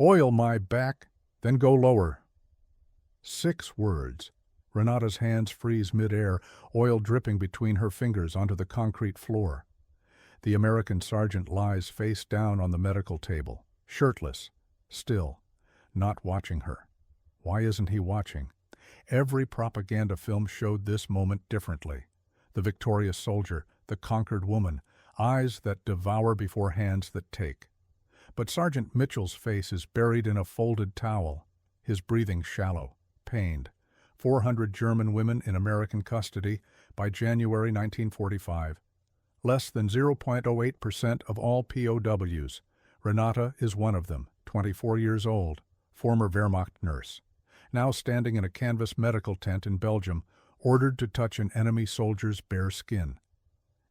Oil my back, then go lower. 6 words. Renata's hands freeze mid-air, oil dripping between her fingers onto the concrete floor. The American sergeant lies face down on the medical table, shirtless, still, not watching her. Why isn't he watching? Every propaganda film showed this moment differently. The victorious soldier, the conquered woman, eyes that devour before hands that take. But Sergeant Mitchell's face is buried in a folded towel, his breathing shallow, pained. 400 German women in American custody by January 1945. Less than 0.08% of all POWs. Renata is one of them, 24 years old, former Wehrmacht nurse. Now standing in a canvas medical tent in Belgium, ordered to touch an enemy soldier's bare skin.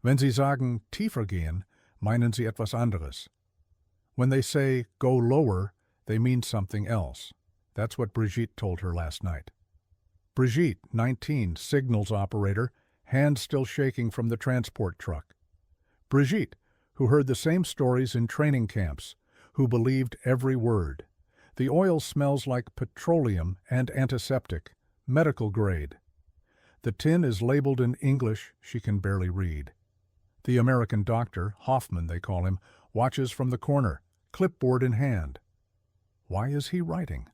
Wenn Sie sagen, tiefer gehen, meinen Sie etwas anderes. When they say, go lower, they mean something else. That's what Brigitte told her last night. Brigitte, 19, signals operator, hands still shaking from the transport truck. Brigitte, who heard the same stories in training camps, who believed every word. The oil smells like petroleum and antiseptic, medical grade. The tin is labeled in English she can barely read. The American doctor, Hoffman they call him, watches from the corner, clipboard in hand. Why is he writing?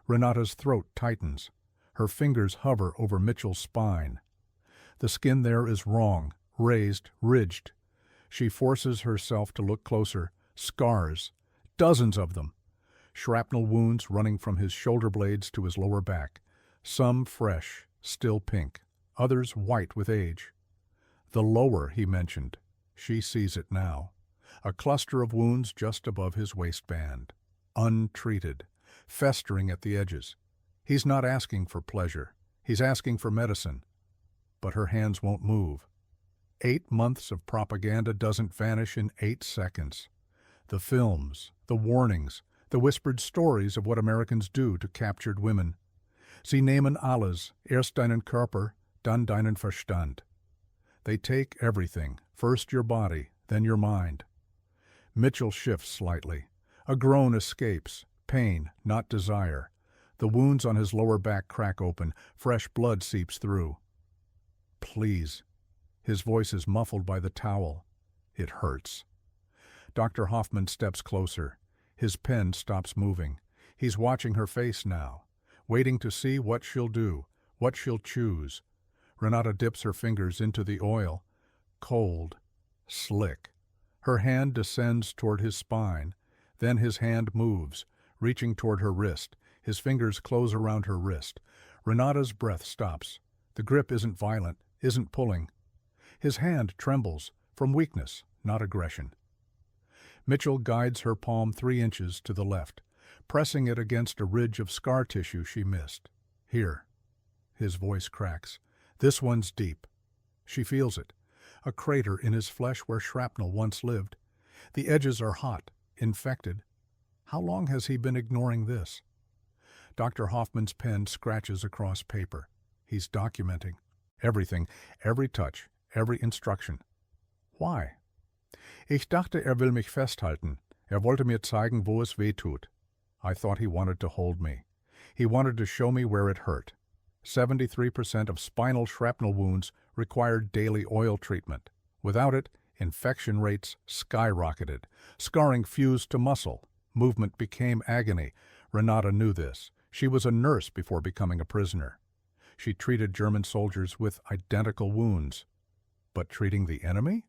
Renata's throat tightens. Her fingers hover over Mitchell's spine. The skin there is wrong, raised, ridged. She forces herself to look closer. Scars, dozens of them. Shrapnel wounds running from his shoulder blades to his lower back. Some fresh, still pink. Others white with age. The lower, he mentioned. She sees it now. A cluster of wounds just above his waistband. Untreated. Festering at the edges. He's not asking for pleasure. He's asking for medicine. But her hands won't move. 8 months of propaganda doesn't vanish in 8 seconds. The films, the warnings, the whispered stories of what Americans do to captured women. Sie nehmen alles, erst deinen Körper, dann deinen Verstand. They take everything, first your body, then your mind. Mitchell shifts slightly. A groan escapes, pain, not desire. The wounds on his lower back crack open, fresh blood seeps through. Please. His voice is muffled by the towel. It hurts. Dr. Hoffman steps closer. His pen stops moving. He's watching her face now, waiting to see what she'll do, what she'll choose. Renata dips her fingers into the oil. Cold. Slick. Her hand descends toward his spine. Then his hand moves, reaching toward her wrist. His fingers close around her wrist. Renata's breath stops. The grip isn't violent, isn't pulling. His hand trembles, from weakness, not aggression. Mitchell guides her palm 3 inches to the left, pressing it against a ridge of scar tissue she missed. Here. His voice cracks. This one's deep. She feels it. A crater in his flesh where shrapnel once lived. The edges are hot, infected. How long has he been ignoring this? Dr. Hoffman's pen scratches across paper. He's documenting. Everything, every touch, every instruction. Why? Ich dachte, will mich festhalten. Wollte mir zeigen, wo es weh tut. I thought he wanted to hold me. He wanted to show me where it hurt. 73% of spinal shrapnel wounds required daily oil treatment. Without it, infection rates skyrocketed. Scarring fused to muscle. Movement became agony. Renata knew this. She was a nurse before becoming a prisoner. She treated German soldiers with identical wounds. But treating the enemy?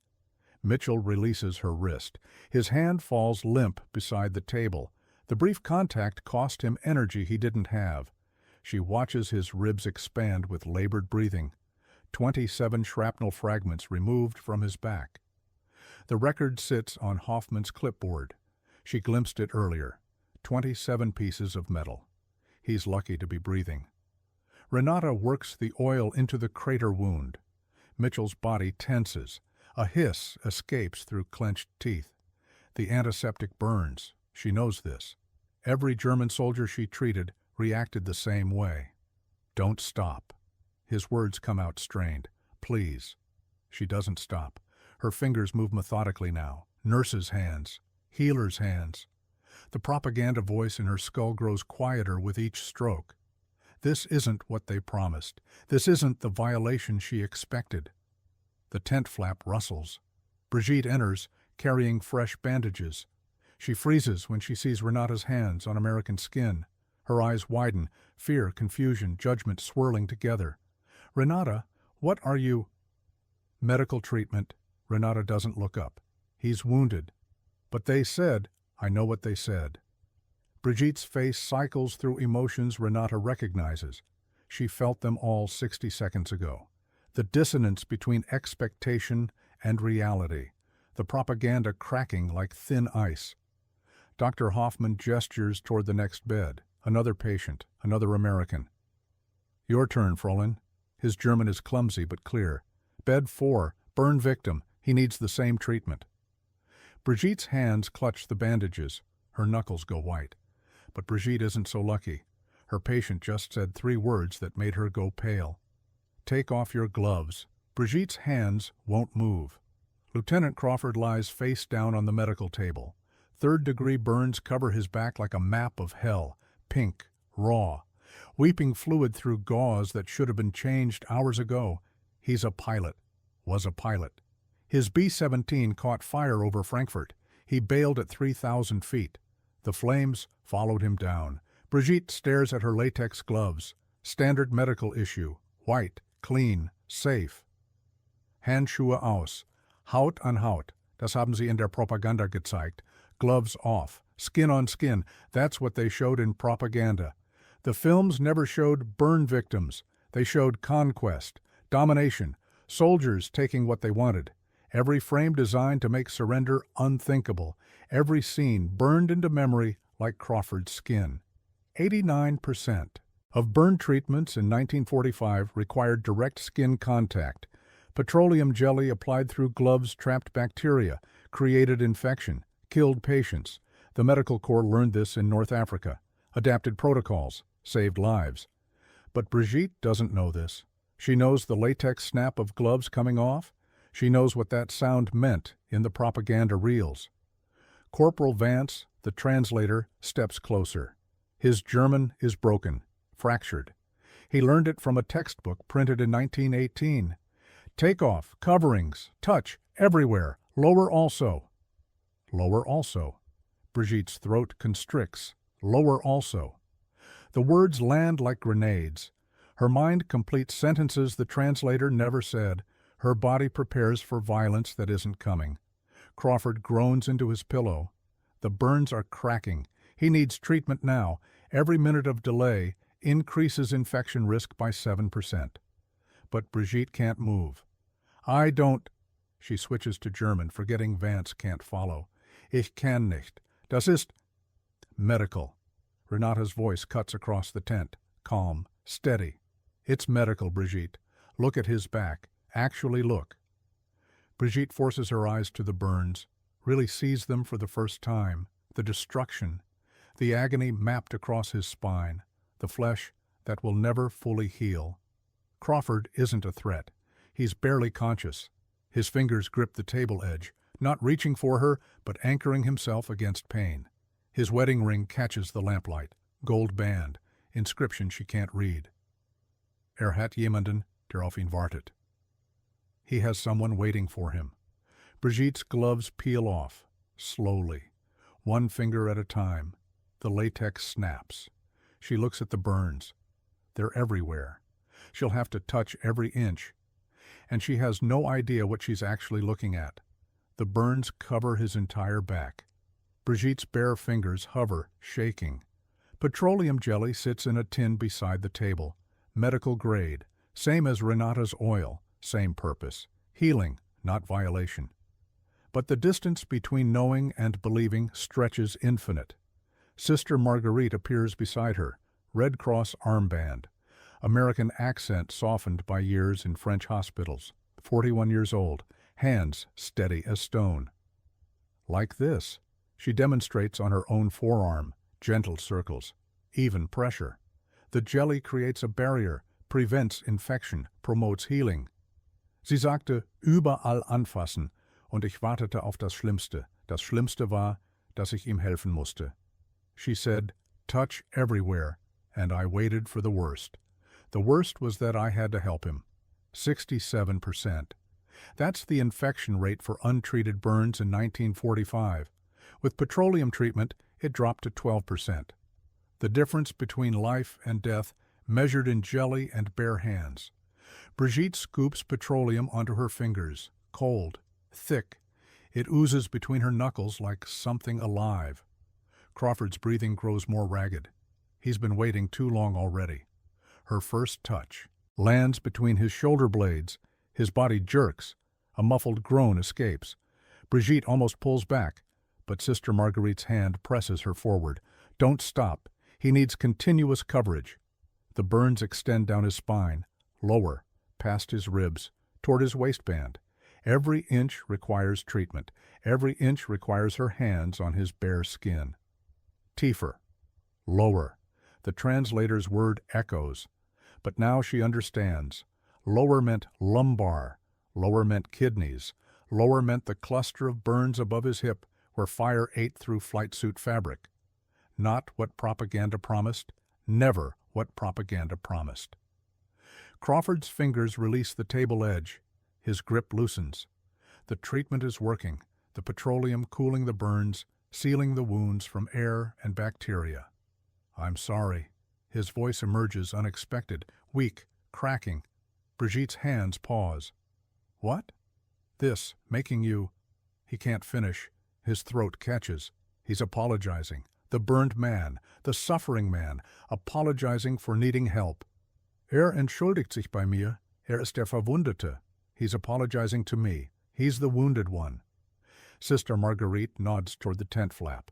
Mitchell releases her wrist. His hand falls limp beside the table. The brief contact cost him energy he didn't have. She watches his ribs expand with labored breathing. 27 shrapnel fragments removed from his back. The record sits on Hoffman's clipboard. She glimpsed it earlier. 27 pieces of metal. He's lucky to be breathing. Renata works the oil into the crater wound. Mitchell's body tenses. A hiss escapes through clenched teeth. The antiseptic burns. She knows this. Every German soldier she treated reacted the same way. Don't stop. His words come out strained. Please. She doesn't stop. Her fingers move methodically now. Nurses' hands. Healers' hands. The propaganda voice in her skull grows quieter with each stroke. This isn't what they promised. This isn't the violation she expected. The tent flap rustles. Brigitte enters, carrying fresh bandages. She freezes when she sees Renata's hands on American skin. Her eyes widen, fear, confusion, judgment swirling together. "Renata, what are you—" "Medical treatment." Renata doesn't look up. "He's wounded." "But they said—" "I know what they said." Brigitte's face cycles through emotions Renata recognizes. She felt them all 60 seconds ago. The dissonance between expectation and reality. The propaganda cracking like thin ice. Dr. Hoffman gestures toward the next bed. Another patient, another American. "Your turn, Fräulein." His German is clumsy but clear. "Bed 4, burn victim. He needs the same treatment." Brigitte's hands clutch the bandages. Her knuckles go white. But Brigitte isn't so lucky. Her patient just said 3 words that made her go pale. "Take off your gloves." Brigitte's hands won't move. Lieutenant Crawford lies face down on the medical table. 3rd-degree burns cover his back like a map of hell, pink, raw, weeping fluid through gauze that should have been changed hours ago. He's a pilot, was a pilot. His B-17 caught fire over Frankfurt. He bailed at 3,000 feet. The flames followed him down. Brigitte stares at her latex gloves. Standard medical issue. White, clean, safe. Handschuhe aus. Haut an Haut. Das haben sie in der Propaganda gezeigt. Gloves off. Skin on skin. That's what they showed in propaganda. The films never showed burn victims. They showed conquest, domination, soldiers taking what they wanted. Every frame designed to make surrender unthinkable. Every scene burned into memory like Crawford's skin. 89% of burn treatments in 1945 required direct skin contact. Petroleum jelly applied through gloves trapped bacteria, created infection, killed patients. The medical corps learned this in North Africa, adapted protocols, saved lives. But Brigitte doesn't know this. She knows the latex snap of gloves coming off. She knows what that sound meant in the propaganda reels. Corporal Vance, the translator, steps closer. His German is broken, fractured. He learned it from a textbook printed in 1918. Take off, coverings, touch, everywhere, lower also. Lower also. Brigitte's throat constricts. Lower also. The words land like grenades. Her mind completes sentences the translator never said. Her body prepares for violence that isn't coming. Crawford groans into his pillow. The burns are cracking. He needs treatment now. Every minute of delay increases infection risk by 7%. But Brigitte can't move. "I don't—" She switches to German, forgetting Vance can't follow. "Ich kann nicht. Das ist—" "Medical." Renata's voice cuts across the tent. Calm, steady. "It's medical, Brigitte. Look at his back. Actually look." Brigitte forces her eyes to the burns, really sees them for the first time. The destruction, the agony mapped across his spine, the flesh that will never fully heal. Crawford isn't a threat. He's barely conscious. His fingers grip the table edge, not reaching for her, but anchoring himself against pain. His wedding ring catches the lamplight. Gold band. Inscription she can't read. Hat jemanden, der auf ihn wartet. He has someone waiting for him. Brigitte's gloves peel off, slowly, one finger at a time. The latex snaps. She looks at the burns. They're everywhere. She'll have to touch every inch. And she has no idea what she's actually looking at. The burns cover his entire back. Brigitte's bare fingers hover, shaking. Petroleum jelly sits in a tin beside the table. Medical grade, same as Renata's oil, same purpose. Healing, not violation. But the distance between knowing and believing stretches infinite. Sister Marguerite appears beside her, Red Cross armband. American accent softened by years in French hospitals. 41 years old, hands steady as stone. Like this, she demonstrates on her own forearm, gentle circles, even pressure. The jelly creates a barrier, prevents infection, promotes healing. Sie sagte, überall anfassen, und ich wartete auf das Schlimmste. Das Schlimmste war, dass ich ihm helfen musste. She said, "Touch everywhere," and I waited for the worst. The worst was that I had to help him. 67%. That's the infection rate for untreated burns in 1945. With petroleum treatment, it dropped to 12%. The difference between life and death measured in jelly and bare hands. Brigitte scoops petroleum onto her fingers, cold, thick. It oozes between her knuckles like something alive. Crawford's breathing grows more ragged. He's been waiting too long already. Her first touch lands between his shoulder blades. His body jerks. A muffled groan escapes. Brigitte almost pulls back, but Sister Marguerite's hand presses her forward. "Don't stop. He needs continuous coverage." The burns extend down his spine, lower, past his ribs, toward his waistband. Every inch requires treatment. Every inch requires her hands on his bare skin. Tiefer. Lower. The translator's word echoes. But now she understands. Lower meant lumbar. Lower meant kidneys. Lower meant the cluster of burns above his hip where fire ate through flight suit fabric. Not what propaganda promised. Never what propaganda promised. Crawford's fingers release the table edge. His grip loosens. The treatment is working, the petroleum cooling the burns, sealing the wounds from air and bacteria. "I'm sorry." His voice emerges unexpected, weak, cracking. Brigitte's hands pause. "What?" "This, making you—" He can't finish. His throat catches. He's apologizing. The burned man, the suffering man, apologizing for needing help. Entschuldigt sich bei mir. Ist der Verwundete. He's apologizing to me. He's the wounded one. Sister Marguerite nods toward the tent flap.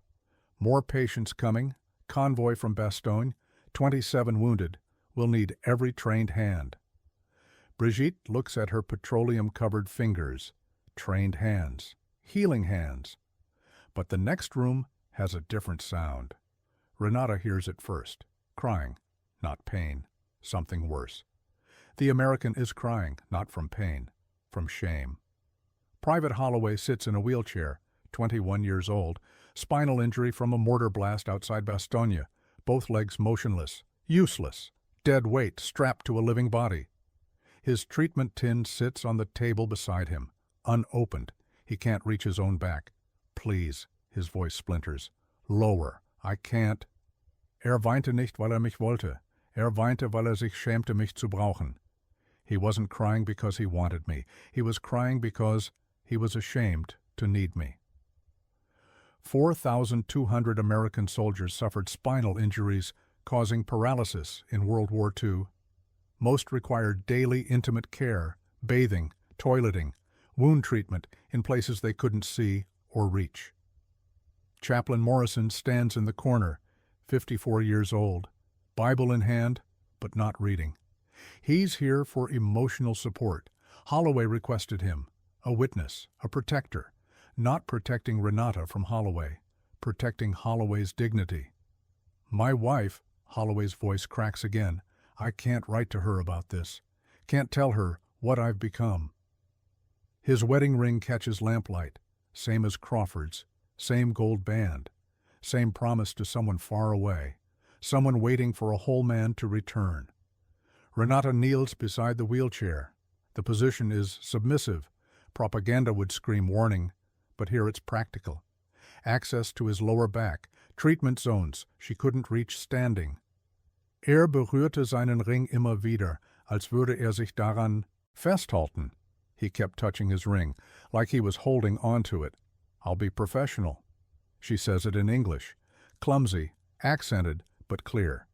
More patients coming. Convoy from Bastogne. 27 wounded. We'll need every trained hand. Brigitte looks at her petroleum-covered fingers. Trained hands. Healing hands. But the next room has a different sound. Renata hears it first. Crying. Not pain. Something worse. The American is crying, not from pain, from shame. Private Holloway sits in a wheelchair, 21 years old, spinal injury from a mortar blast outside Bastogne, both legs motionless, useless, dead weight strapped to a living body. His treatment tin sits on the table beside him, unopened. He can't reach his own back. "Please," his voice splinters. "Lower. I can't." Weinte nicht, weil mich wollte. Weinte, weil sich schämte, mich zu brauchen. He wasn't crying because he wanted me. He was crying because he was ashamed to need me. 4,200 American soldiers suffered spinal injuries causing paralysis in World War II. Most required daily intimate care, bathing, toileting, wound treatment in places they couldn't see or reach. Chaplain Morrison stands in the corner, 54 years old, Bible in hand, but not reading. He's here for emotional support. Holloway requested him, a witness, a protector, not protecting Renata from Holloway, protecting Holloway's dignity. "My wife," Holloway's voice cracks again, "I can't write to her about this. Can't tell her what I've become." His wedding ring catches lamplight, same as Crawford's, same gold band, same promise to someone far away, someone waiting for a whole man to return. Renata kneels beside the wheelchair. The position is submissive. Propaganda would scream warning, but here it's practical. Access to his lower back, treatment zones she couldn't reach standing. Berührte seinen Ring immer wieder, als würde sich daran festhalten. He kept touching his ring, like he was holding onto it. "I'll be professional." She says it in English, clumsy, accented, but clear.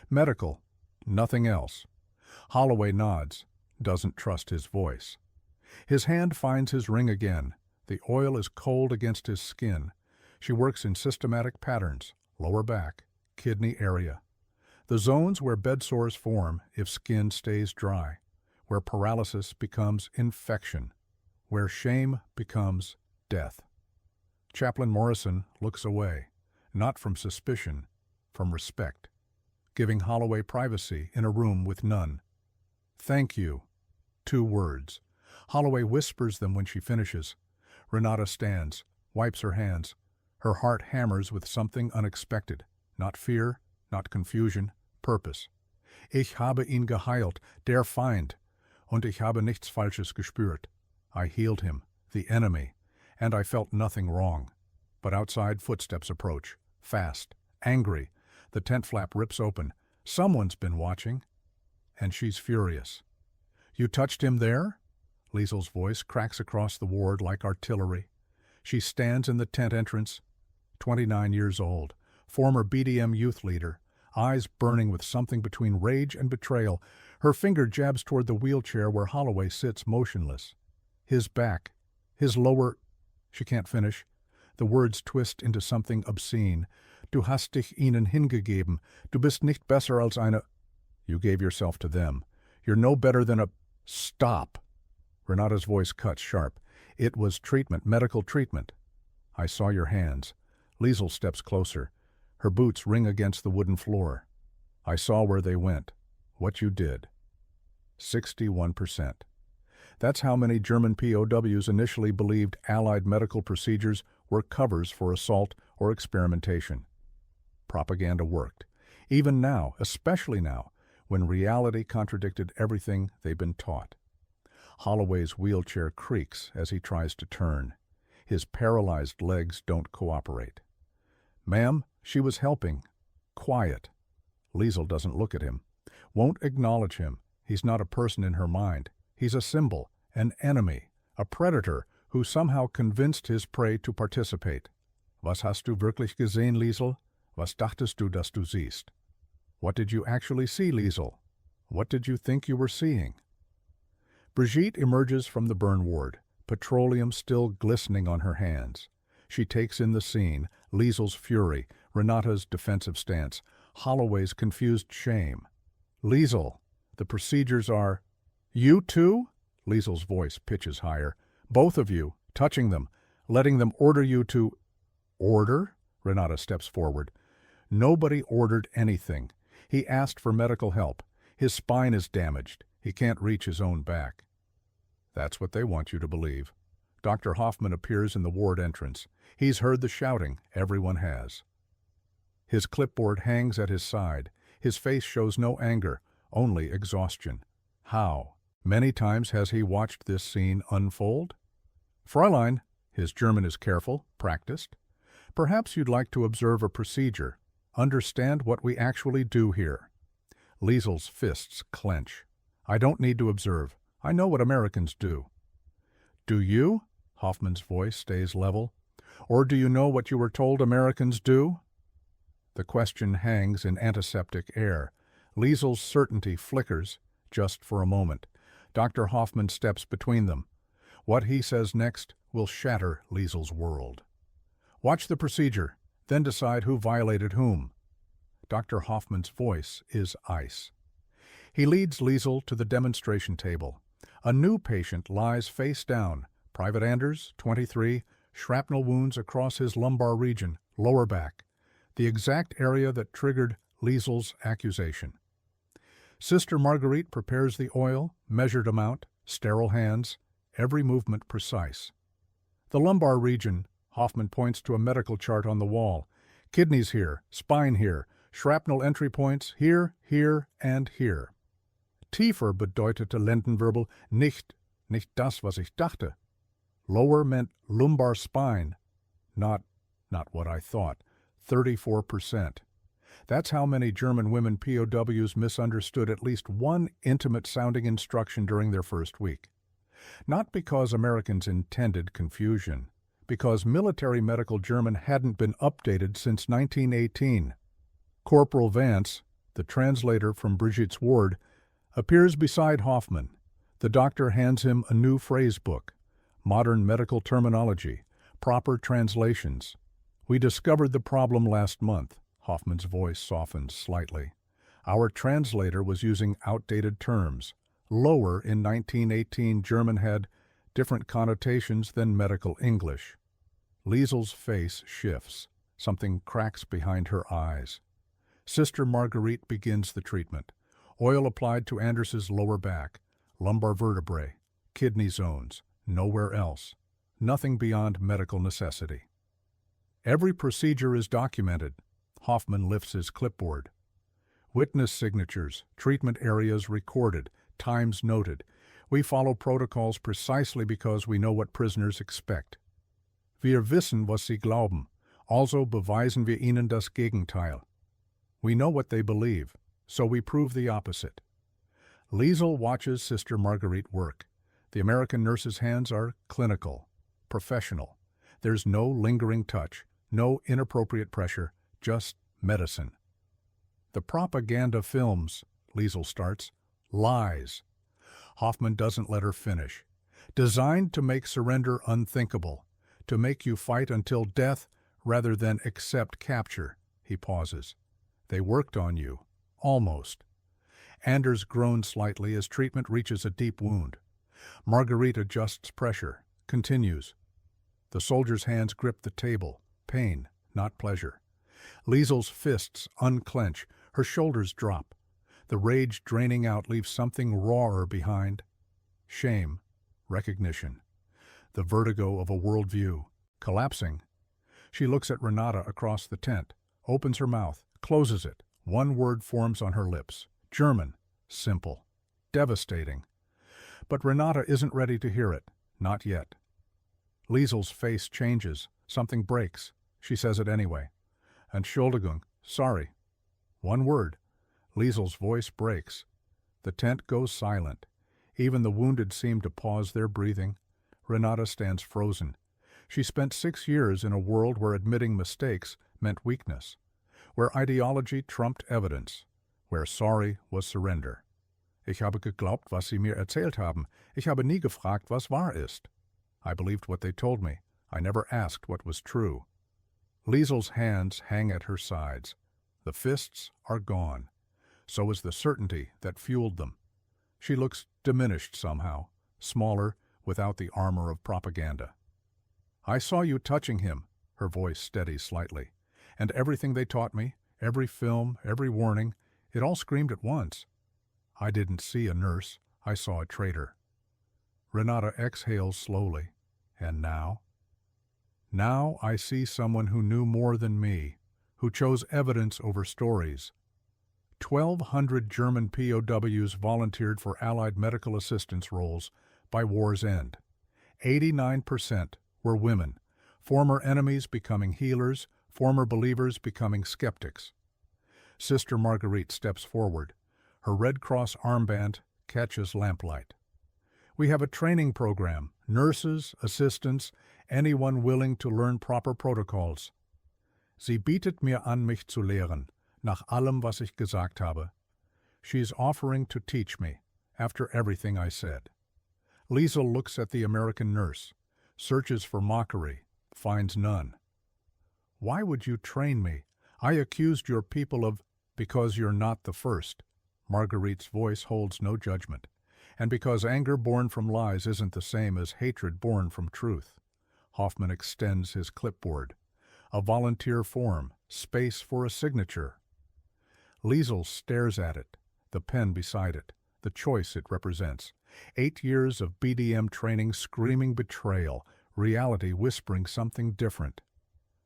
Medical, nothing else. Holloway nods, doesn't trust his voice. His hand finds his ring again. The oil is cold against his skin. She works in systematic patterns, lower back, kidney area. The zones where bed sores form if skin stays dry, where paralysis becomes infection, where shame becomes death. Chaplain Morrison looks away, not from suspicion, from respect, giving Holloway privacy in a room with none. "Thank you." 2 words. Holloway whispers them when she finishes. Renata stands, wipes her hands. Her heart hammers with something unexpected. Not fear, not confusion, purpose. Ich habe ihn geheilt, der Feind, und ich habe nichts Falsches gespürt. I healed him, the enemy, and I felt nothing wrong. But outside footsteps approach, fast, angry. The tent flap rips open. Someone's been watching, and she's furious. You touched him there? Liesel's voice cracks across the ward like artillery. She stands in the tent entrance, 29 years old, former BDM youth leader, eyes burning with something between rage and betrayal. Her finger jabs toward the wheelchair where Holloway sits motionless. His back, his lower... She can't finish. The words twist into something obscene. Du hast dich ihnen hingegeben. Du bist nicht besser als eine... You gave yourself to them. You're no better than a... Stop! Renata's voice cuts sharp. It was treatment, medical treatment. I saw your hands. Liesel steps closer. Her boots ring against the wooden floor. I saw where they went. What you did. 61%. That's how many German POWs initially believed Allied medical procedures were covers for assault or experimentation. Propaganda worked. Even now, especially now, when reality contradicted everything they've been taught. Holloway's wheelchair creaks as he tries to turn. His paralyzed legs don't cooperate. Ma'am, she was helping. Quiet. Liesel doesn't look at him. Won't acknowledge him. He's not a person in her mind. He's a symbol, an enemy, a predator who somehow convinced his prey to participate. Was hast du wirklich gesehen, Liesel? Was dachtest du, dass du siehst? What did you actually see, Liesel? What did you think you were seeing? Brigitte emerges from the burn ward, petroleum still glistening on her hands. She takes in the scene, Liesel's fury, Renata's defensive stance, Holloway's confused shame. Liesel, the procedures are... You too? Liesel's voice pitches higher. Both of you, touching them, letting them order you to... Order? Renata steps forward. Nobody ordered anything. He asked for medical help. His spine is damaged. He can't reach his own back. That's what they want you to believe. Dr. Hoffman appears in the ward entrance. He's heard the shouting. Everyone has. His clipboard hangs at his side. His face shows no anger, only exhaustion. How many times has he watched this scene unfold? Fräulein, his German is careful, practiced. Perhaps you'd like to observe a procedure. Understand what we actually do here. Liesel's fists clench. I don't need to observe. I know what Americans do. Do you? Hoffman's voice stays level. Or do you know what you were told Americans do? The question hangs in antiseptic air. Liesel's certainty flickers, just for a moment. Dr. Hoffman steps between them. What he says next will shatter Liesel's world. Watch the procedure, then decide who violated whom. Dr. Hoffman's voice is ice. He leads Liesel to the demonstration table. A new patient lies face down. Private Anders, 23, shrapnel wounds across his lumbar region, lower back, the exact area that triggered Liesel's accusation. Sister Marguerite prepares the oil, measured amount, sterile hands, every movement precise. The lumbar region, Hoffman points to a medical chart on the wall. Kidneys here, spine here, shrapnel entry points here, here, and here. Tiefer bedeutete Lendenwirbel nicht das, was ich dachte. Lower meant lumbar spine, not what I thought, 34%. That's how many German women POWs misunderstood at least one intimate-sounding instruction during their first week. Not because Americans intended confusion, because military medical German hadn't been updated since 1918. Corporal Vance, the translator from Brigitte's ward, appears beside Hoffman. The doctor hands him a new phrase book, modern medical terminology, proper translations. We discovered the problem last month. Hoffman's voice softens slightly. Our translator was using outdated terms. Lower in 1918 German had different connotations than medical English. Liesel's face shifts. Something cracks behind her eyes. Sister Marguerite begins the treatment. Oil applied to Anders's lower back, lumbar vertebrae, kidney zones, nowhere else. Nothing beyond medical necessity. Every procedure is documented. Hoffman lifts his clipboard. Witness signatures, treatment areas recorded, times noted. We follow protocols precisely because we know what prisoners expect. Wir wissen, was sie glauben, also beweisen wir ihnen das Gegenteil. We know what they believe, so we prove the opposite. Liesel watches Sister Marguerite work. The American nurse's hands are clinical, professional. There's no lingering touch, no inappropriate pressure, just medicine. The propaganda films, Liesel starts, lies. Hoffman doesn't let her finish. Designed to make surrender unthinkable, to make you fight until death rather than accept capture. He pauses. They worked on you. Almost. Anders groans slightly as treatment reaches a deep wound. Marguerite adjusts pressure, continues. The soldier's hands grip the table. Pain, not pleasure. Liesel's fists unclench. Her shoulders drop. The rage draining out leaves something rawer behind. Shame, recognition. The vertigo of a worldview, collapsing. She looks at Renata across the tent, opens her mouth, closes it. One word forms on her lips. German. Simple. Devastating. But Renata isn't ready to hear it. Not yet. Liesel's face changes. Something breaks. She says it anyway. Entschuldigung. Sorry. One word. Liesel's voice breaks. The tent goes silent. Even the wounded seem to pause their breathing. Renata stands frozen. She spent 6 years in a world where admitting mistakes meant weakness, where ideology trumped evidence, where sorry was surrender. Ich habe geglaubt, was sie mir erzählt haben. Ich habe nie gefragt, was wahr ist. I believed what they told me. I never asked what was true. Liesel's hands hang at her sides. The fists are gone. So is the certainty that fueled them. She looks diminished somehow, smaller, without the armor of propaganda. I saw you touching him, her voice steadies slightly, and everything they taught me, every film, every warning, it all screamed at once. I didn't see a nurse, I saw a traitor. Renata exhales slowly. And now? Now I see someone who knew more than me, who chose evidence over stories. 1,200 German POWs volunteered for Allied medical assistance roles by war's end. 89% were women, former enemies becoming healers, former believers becoming skeptics. Sister Marguerite steps forward. Her Red Cross armband catches lamplight. We have a training program, nurses, assistants, anyone willing to learn proper protocols. Sie bietet mir an, mich zu lehren, nach allem, was ich gesagt habe. She's offering to teach me, after everything I said. Liesel looks at the American nurse, searches for mockery, finds none. Why would you train me? I accused your people of, because you're not the first. Marguerite's voice holds no judgment, and because anger born from lies isn't the same as hatred born from truth. Hoffman extends his clipboard. A volunteer form, space for a signature. Liesel stares at it, the pen beside it, the choice it represents. 8 years of BDM training screaming betrayal, reality whispering something different.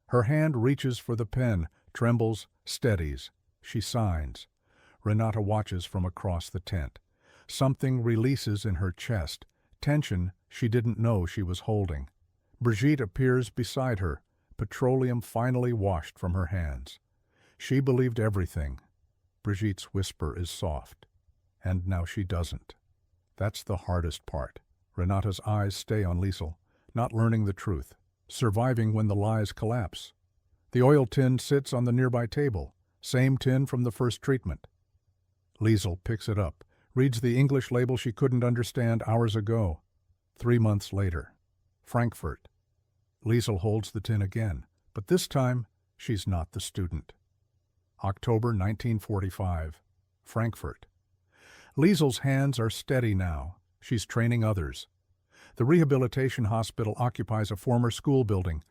Her hand reaches for the pen, trembles, steadies. She signs. Renata watches from across the tent. Something releases in her chest, tension she didn't know she was holding. Brigitte appears beside her, petroleum finally washed from her hands. She believed everything. Brigitte's whisper is soft. And now she doesn't. That's the hardest part. Renata's eyes stay on Liesel, not learning the truth, surviving when the lies collapse. The oil tin sits on the nearby table, same tin from the first treatment. Liesel picks it up, reads the English label she couldn't understand hours ago. 3 months later. Frankfurt. Liesel holds the tin again, but this time she's not the student. October 1945. Frankfurt. Liesel's hands are steady now. She's training others. The rehabilitation hospital occupies a former school building.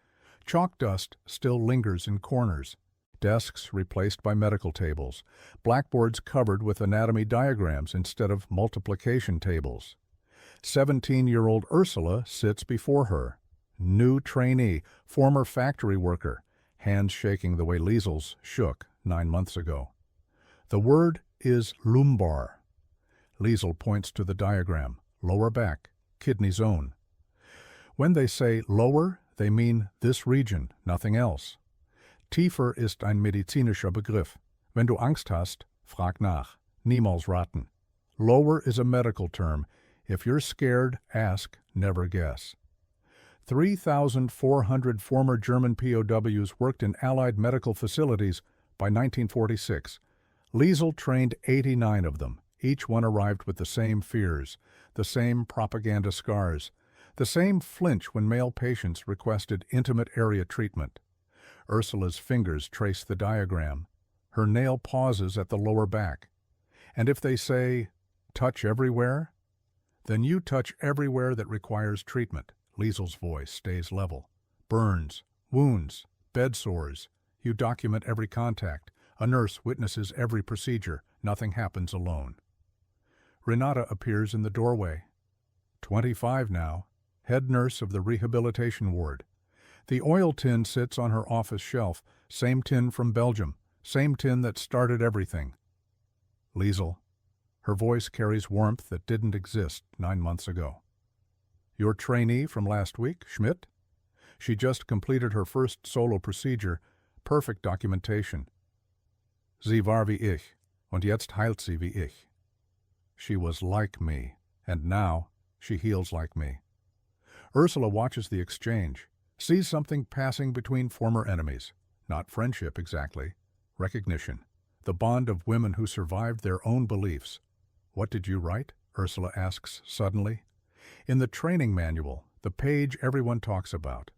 Chalk dust still lingers in corners. Desks replaced by medical tables. Blackboards covered with anatomy diagrams instead of multiplication tables. 17-year-old Ursula sits before her. New trainee, former factory worker, hands shaking the way Liesel's shook 9 months ago. The word is lumbar. Liesel points to the diagram, lower back, kidney zone. When they say lower, they mean this region, nothing else. Tiefer ist ein medizinischer Begriff. Wenn du Angst hast, frag nach. Niemals raten. Lower is a medical term. If you're scared, ask, never guess. 3,400 former German POWs worked in Allied medical facilities by 1946. Liesel trained 89 of them. Each one arrived with the same fears, the same propaganda scars, the same flinch when male patients requested intimate area treatment. Ursula's fingers trace the diagram. Her nail pauses at the lower back. And if they say, touch everywhere, then you touch everywhere that requires treatment. Liesel's voice stays level. Burns, wounds, bed sores. You document every contact. A nurse witnesses every procedure. Nothing happens alone. Renata appears in the doorway. 25 now, head nurse of the rehabilitation ward. The oil tin sits on her office shelf, same tin from Belgium, same tin that started everything. Liesel. Her voice carries warmth that didn't exist 9 months ago. Your trainee from last week, Schmidt? She just completed her first solo procedure, perfect documentation. Sie war wie ich, und jetzt heilt sie wie ich. She was like me, and now she heals like me. Ursula watches the exchange, sees something passing between former enemies. Not friendship exactly, recognition. The bond of women who survived their own beliefs. What did you write? Ursula asks suddenly. In the training manual, the page everyone talks about.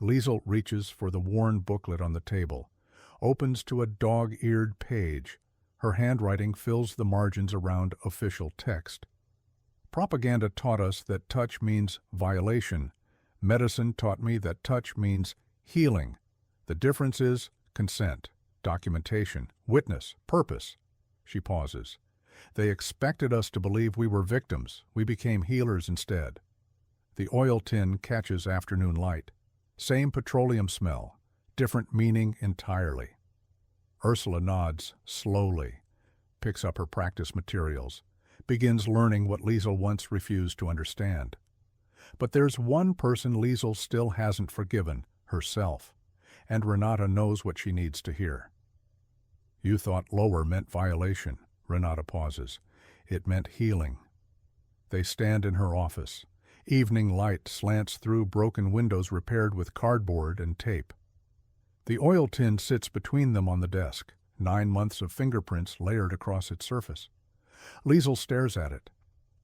Liesel reaches for the worn booklet on the table, opens to a dog-eared page. Her handwriting fills the margins around official text. Propaganda taught us that touch means violation. Medicine taught me that touch means healing. The difference is consent, documentation, witness, purpose. She pauses. They expected us to believe we were victims. We became healers instead. The oil tin catches afternoon light. Same petroleum smell, different meaning entirely. Ursula nods slowly, picks up her practice materials, begins learning what Liesel once refused to understand. But there's one person Liesel still hasn't forgiven, herself, and Renata knows what she needs to hear. You thought lower meant violation. Renata pauses. It meant healing. They stand in her office. Evening light slants through broken windows repaired with cardboard and tape. The oil tin sits between them on the desk, 9 months of fingerprints layered across its surface. Liesel stares at it.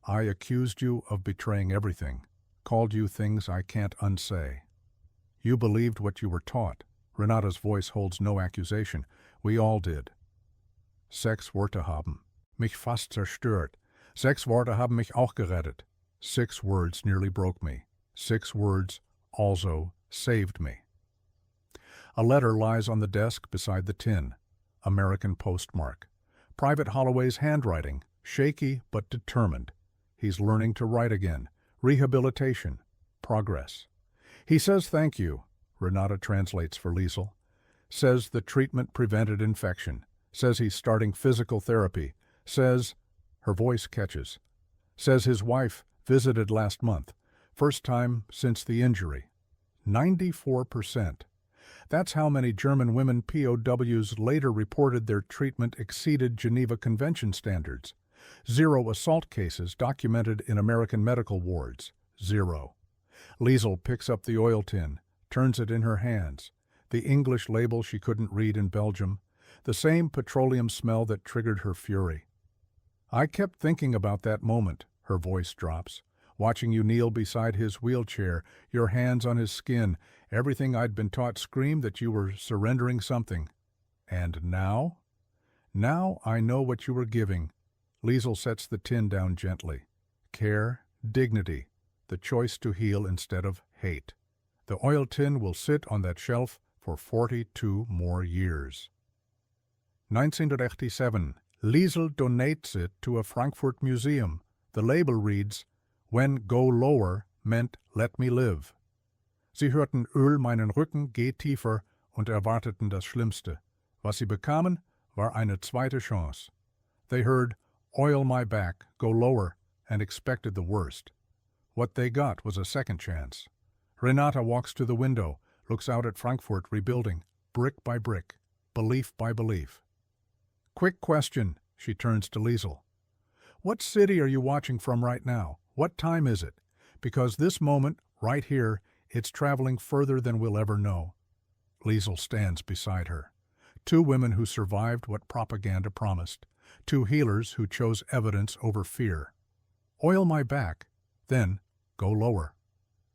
I accused you of betraying everything, called you things I can't unsay. You believed what you were taught. Renata's voice holds no accusation. We all did. 6 Worte haben mich fast zerstört. 6 Worte haben mich auch gerettet. 6 words nearly broke me. 6 words also saved me. A letter lies on the desk beside the tin. American postmark. Private Holloway's handwriting, shaky but determined. He's learning to write again. Rehabilitation. Progress. He says thank you. Renata translates for Liesel. Says the treatment prevented infection. Says he's starting physical therapy. Says, her voice catches. Says his wife visited last month. First time since the injury. 94%. That's how many German women POWs later reported their treatment exceeded Geneva Convention standards. 0 assault cases documented in American medical wards. 0. Liesel picks up the oil tin, turns it in her hands. The English label she couldn't read in Belgium. The same petroleum smell that triggered her fury. I kept thinking about that moment, her voice drops, watching you kneel beside his wheelchair, your hands on his skin. Everything I'd been taught screamed that you were surrendering something. And now? Now I know what you were giving. Liesel sets the tin down gently. Care, dignity, the choice to heal instead of hate. The oil tin will sit on that shelf for 42 more years. 1987. Liesel donates it to a Frankfurt museum. The label reads, When go lower meant let me live. Sie hörten Öl meinen Rücken, geh tiefer und erwarteten das Schlimmste. Was sie bekamen, war eine zweite Chance. They heard, "Oil my back, go lower," and expected the worst. What they got was a second chance. Renata walks to the window, looks out at Frankfurt rebuilding, brick by brick, belief by belief. "Quick question," she turns to Liesel. "What city are you watching from right now? What time is it? Because this moment, right here, it's traveling further than we'll ever know." Liesel stands beside her. Two women who survived what propaganda promised. Two healers who chose evidence over fear. Oil my back, then go lower.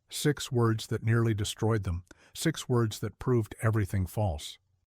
6 words that nearly destroyed them. 6 words that proved everything false.